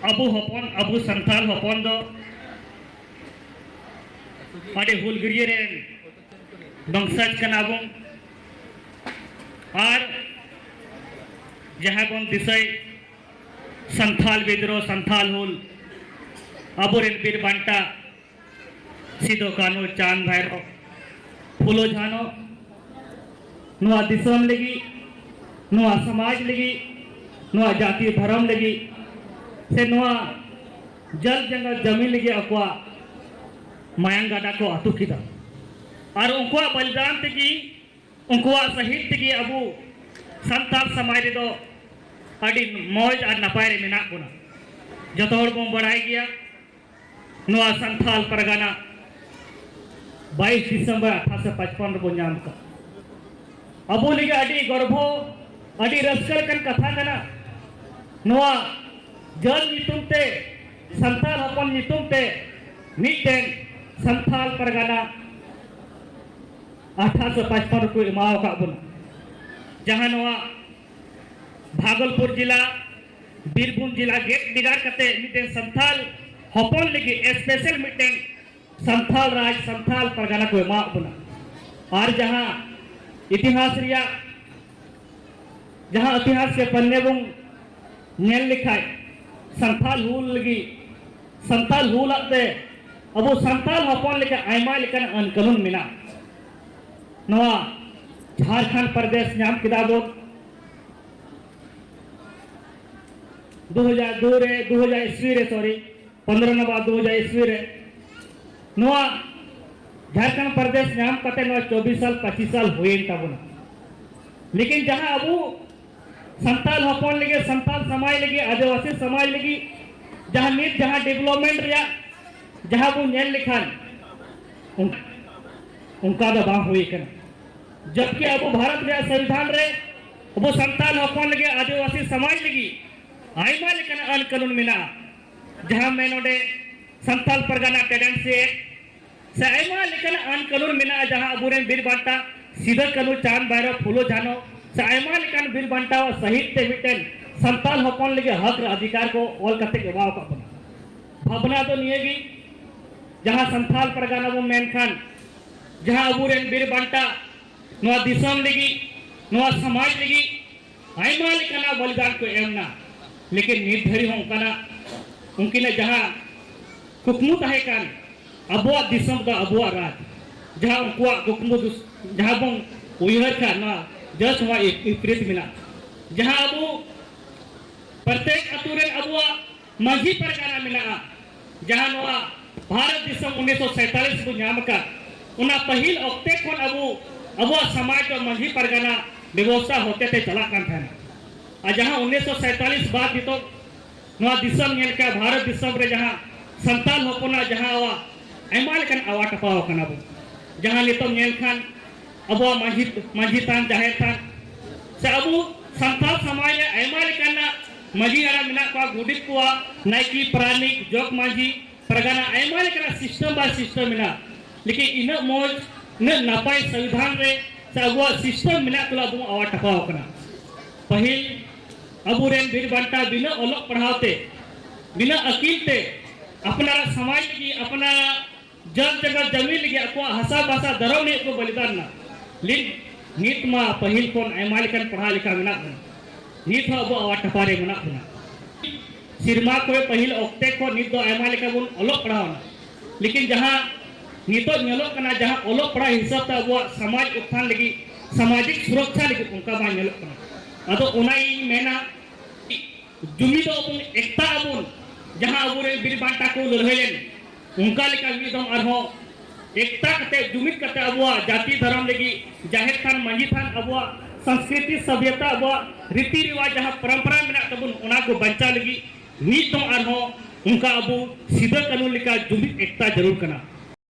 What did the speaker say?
अबू संथाल हपन दो अड़े हुलगिरिये रे बंशज कना बन और जहाँ बन दिसय संथाल विद्रोह संथाल हुल अबुरेन बीर बांटा सिदो कानू चांद भैरो फुलो झानो नुआ दिसम लगी नुआ समाज लगी नुआ जाति धर्म लगी से नुआ जल जंगल जमीन लगी अकुआ मायंग गाडा को अतु किदा और उनका बलिदान तगी उनका शहीद तगी अबू संताल समाज रे दो अड़ी मौज और नपाय रे मेना कोना जतो हर बम बढ़ाई गया नुआ संथाल परगना 22 दिसंबर 1855 रे नाम का अबू लगे अड़ी गर्भो अड़ी रस्कल कन कथा कना नुआ जल नितुमते संथाल हपन नितुमते मिटेन संथाल परगना 1855 को इमाओ का बन जहां नुआ भागलपुर जिला बीरभूम जिला गेट बिगाड़ करते मिटेन संथाल हपन लगी स्पेशल मिटेन संथाल राज संथाल परगना को इमाओ बना और जहां इतिहास रिया जहां इतिहास के पन्ने बुंग नेल लिखाई संथाल हुल लगी संथाल हुल आते अब संथाल हपन लेके आयमा लेकर अनकानून मिला नवा झारखंड प्रदेश नाम किताबों 2002 रे 2000 ईस्वी रे सॉरी 15 नवंबर 2000 ईस्वी रे नवा झारखंड प्रदेश नाम कते नवा 24 साल 25 साल हुए तबना लेकिन जहां अबू संथाल हपन लगे संथाल समाज लगी आदिवासी समाज लगी जहां नीट जहां डेवलपमेंट रिया जहां वो नेल लिखान उनका दो बांग हुई कर जबकि अब भारत रे संविधान रे वो संथाल हपन लगे आदिवासी समाज लगी आइमा लेकिन अनकानून मिला जहां मैं नोडे संथाल परगना टेडेंसी से आइमा लेकिन अनकानून मिला जहां अबुरे बीर बांटा सीधा कानू चांद भैरव फुलो झानो से आइमा लेकिन बीर बांटा शहीद ते मिटेन संथाल हपन लगे हक अधिकार को ऑल करते के वाव का भावना तो नहीं है जहां संथाल परगना वो मेनखान जहां अबुरे बीर बांटा नुआ दिसम लगी नुआ समाज लगी आइमा लेकिन बलिदान को एमना लेकिन निर्धरी हो उनकी ने जहां कुकमु तहे कान अबुआ दिसम दा अबुआ राज जहां उनका कुकमु जहां बं उयहर का ना जस हुआ एक प्रीत मिला जहां अबू प्रत्येक अतुरे अबुआ माझी परगना मिला जहां नुआ भारत दिसम 1947 को नाम का उना पहिल अक्ते कोन अबुआ समाज और माझी परगना व्यवस्था होते थे चला कान था और जहां 1947 बाद तो नुआ दिसम नेल का भारत दिसम रे जहां संताल होपना जहां आवा एमाल कन आवा टपाव कना बो जहां नितो नेल खान अबुआ माझी तान जाहेर तान से अबू संताल समाज रे एमाल कना माझी आरा मिना को गुडित को नाइकी प्राणिक जोक माझी परगना एमाल कना सिस्टम बा सिस्टम मिना लेकिन इन मौज न नपाय संविधान रे से अबुआ सिस्टम मिना तुला बो आवा टपाव कना पहिल अबुरेन बीर बांटा बिना ओलक पढ़ाते बिना अकील ते अपना समाज की अपना जल जगह जमीन लगी अपना हसा भाषा धर्म ने को बलिदान ना लिन नीत मा पहिल कोन एमाल कन पढ़ा लिखा मिना नीत हो अबो आवा टपारे मिना सिरमा को पहिल ओक्ते को नीत दो एमाल का बुन ओलक पढ़ावना लेकिन जहां नीतो नेलो कना जहां ओलक पढ़ा हिसाब ता अबो समाज उत्थान लगी सामाजिक सुरक्षा लगी उनका बा नेलो कना अदो उनाई मेना जुमी दो अपन एकता अबुन जहां अबुरे बीर बांटा को लड़हेलेन उनका लेका विदम अरहो एकता कते जुमित कते अबुआ जाति धर्म लगी जाहिर थान मंजी थान अबुआ संस्कृति सभ्यता अबुआ रीति रिवाज जहां परंपरा मेना तबुन उना को बंचा लगी नीत तो अरहो उनका अबु सीधा कानून लेका जुमित एकता जरूर कना